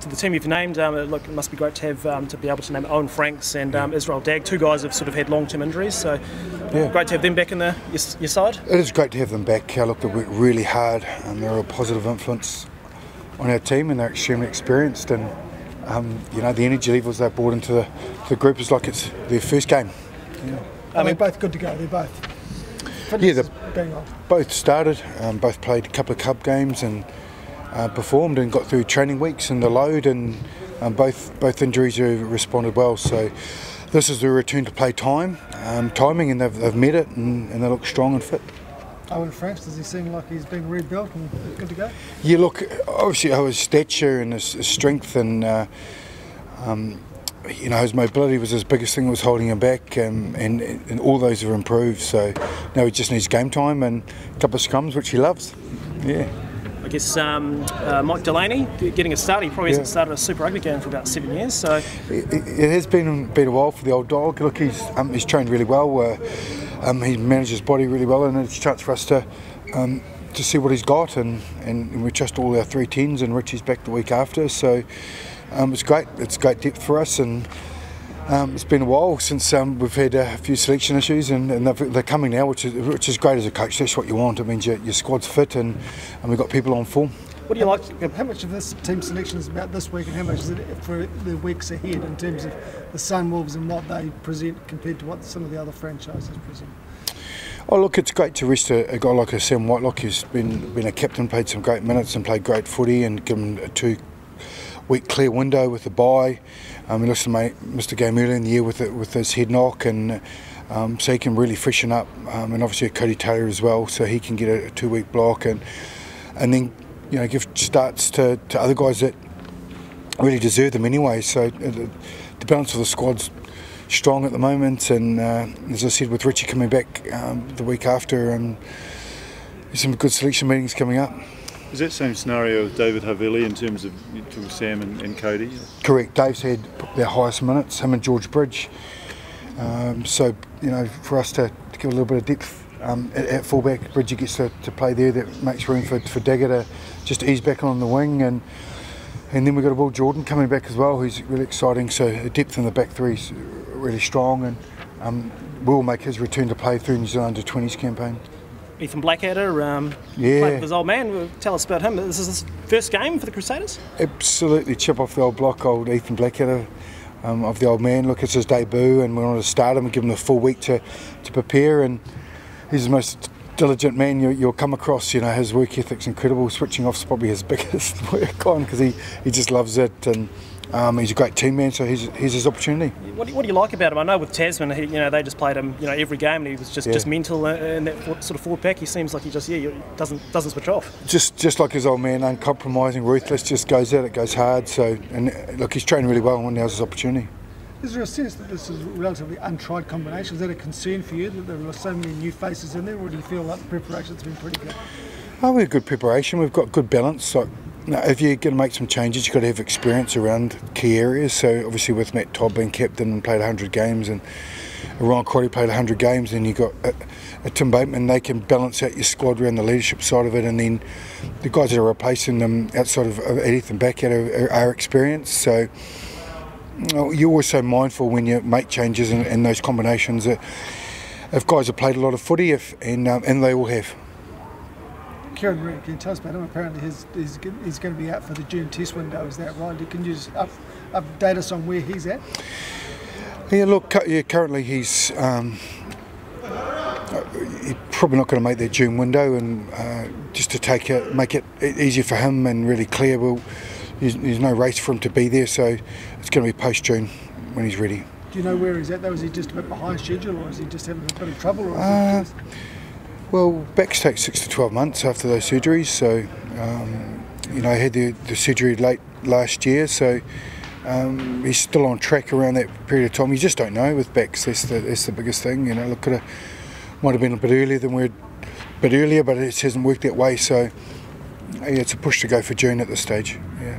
for the team you've named, look, it must be great to have to be able to name Owen Franks and Israel Dagg, two guys who've sort of had long-term injuries. So great to have them back in your side. It is great to have them back. Look, they worked really hard, and they're a positive influence on our team, and they're extremely experienced. And you know, the energy levels they brought into the group is like it's their first game. Are they both good to go? They're both. They're both started, both played a couple of cup games and performed and got through training weeks and the load, and both injuries have responded well. So this is the return to play timing, and they've met it, and they look strong and fit. Owen Franks, does he seem like he's been rebuilt and good to go? Yeah, look, obviously his stature and his strength and you know, his mobility was his biggest thing that was holding him back, and all those have improved. So now he just needs game time and a couple of scrums, which he loves. Yeah. I guess Mike Delaney getting a start. He probably hasn't started a Super Rugby game for about 7 years. So it has been a while for the old dog. Look, he's trained really well. He manages his body really well, and it's a chance for us to see what he's got. And we trust all our 310s, and Richie's back the week after. So it's great. It's great depth for us, and it's been a while since we've had a few selection issues, and they're coming now, which is great as a coach. That's what you want. It means your squad's fit, and we've got people on form. What do you like? How much of this team selection is about this week, and how much is it for the weeks ahead in terms of the Sunwolves and what they present compared to what some of the other franchises present? Oh, look, it's great to rest a guy like Sam Whitelock, who's been a captain, played some great minutes and played great footy, and give him a 2-week clear window with the bye. He lost missed a game earlier in the year with his head knock, and so he can really freshen up. And obviously Cody Taylor as well, so he can get a 2-week block, and then give starts to other guys that really deserve them anyway. So the balance of the squad's strong at the moment, and as I said, with Richie coming back the week after, there's some good selection meetings coming up. Is that same scenario with David Havili in terms of Sam and Cody? Correct. Dave's had their highest minutes, him and George Bridge. So for us to give a little bit of depth at fullback, Bridgie gets to play there. That makes room for Dagger to just ease back on the wing, and then we've got a Will Jordan coming back as well, who's really exciting. So the depth in the back three is really strong, and Will make his return to play through New Zealand Under-20s campaign. Ethan Blackadder, played with his old man. Tell us about him. This is his first game for the Crusaders? Absolutely, chip off the old block, old Ethan Blackadder of the old man. Look, it's his debut, and we wanted to start him and give him the full week to prepare, and he's the most diligent man you'll come across. His work ethic's incredible. Switching off's probably his biggest work on, because he just loves it, and he's a great team man, so here's his opportunity. What do you like about him? I know with Tasman, they just played him every game, and he was just mental in that sort of forward pack. He seems like he just doesn't switch off. Just like his old man, uncompromising, ruthless, just goes at it, goes hard. So, and look, he's training really well, and now's his opportunity. Is there a sense that this is a relatively untried combination? Is that a concern for you, that there are so many new faces in there, or do you feel like the preparation's been pretty good? Oh, we had good preparation. We've got good balance. So, if you're going to make some changes, you've got to have experience around key areas. So obviously with Matt Todd being captain and played 100 games, and Ryan Crotty played 100 games, and you've got a Tim Bateman, they can balance out your squad around the leadership side of it, and then the guys that are replacing them outside of Ethan Blackadder are experienced. So you're always so mindful when you make changes in those combinations that if guys have played a lot of footy, and they all have. Kieran Reid, can you tell us about him? Apparently he's going to be out for the June test window, is that right? Can you just update us on where he's at? Yeah, look, currently he's probably not going to make that June window, and just to make it easier for him and really clear, there's no race for him to be there, so it's going to be post-June when he's ready. Do you know where he's at though? Is he just a bit behind schedule, or is he just having a bit of trouble? Or is well, backs take 6 to 12 months after those surgeries, so I had the surgery late last year, so he's still on track around that period of time. You just don't know with backs. That's the biggest thing. Look, might have been a bit earlier, but it hasn't worked that way. So it's a push to go for June at this stage. Yeah.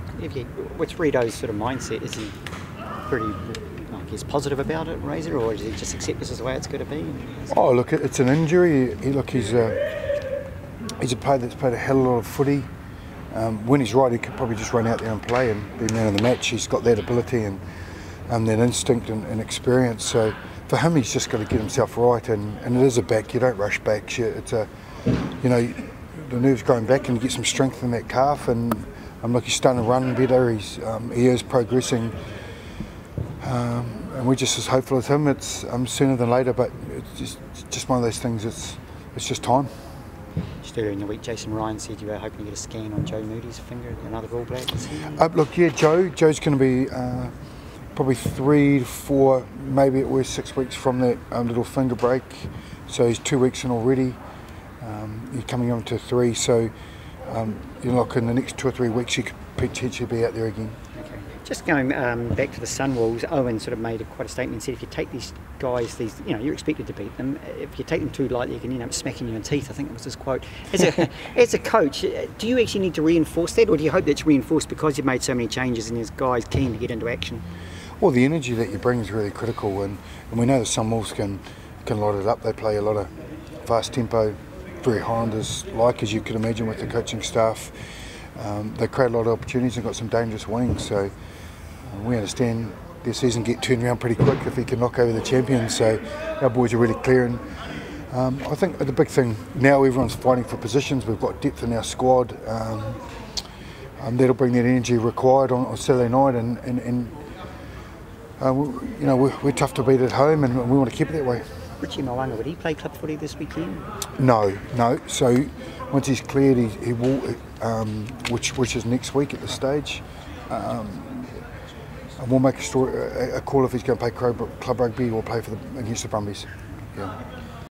What's Rito's sort of mindset? Is he pretty? He's positive about it, Razor, or does he just accept this as the way it's going to be? Oh, look, it's an injury. He's a player that's played a hell of a lot of footy. When he's right, he could probably just run out there and play and be man of the match. He's got that ability and that instinct and experience. So for him, he's just got to get himself right. And it is a back. You don't rush back. It's a, you know, the nerves going back and get some strength in that calf. And look, he's starting to run better. He is progressing. And we're just as hopeful as him. It's sooner than later, but it's just one of those things. It's just time. Just earlier in the week, Jason Ryan said you were hoping to get a scan on Joe Moody's finger, another All Black. Look, yeah, Joe's going to be probably 3 to 4, maybe at worst 6 weeks from that little finger break. So he's 2 weeks in already. He's coming on to 3. So you know, look, in the next 2 or 3 weeks, he could potentially be out there again. Okay. Just going back to the Sunwolves, Owen sort of made quite a statement and said if you take these guys, you know, you're expected to beat them. If you take them too lightly, you can end up smacking you in teeth. I think that was his quote. As a coach, do you actually need to reinforce that, or do you hope that's reinforced because you've made so many changes and there's guys keen to get into action? Well, the energy that you bring is really critical, and we know the Sunwolves can light it up. They play a lot of fast tempo, very Highlanders-like, as you could imagine, with the coaching staff. They create a lot of opportunities and got some dangerous wings. So we understand their season get turned around pretty quick if he can knock over the champions. So our boys are really clear. And I think the big thing now, everyone's fighting for positions. We've got depth in our squad. That'll bring that energy required on Saturday night, and you know, we're tough to beat at home, and we want to keep it that way. Richie Moanga, would he play club footy this weekend? No. So once he's cleared, he will, which is next week at this stage. And we'll make a call if he's going to play club rugby or play against the Brumbies. Yeah.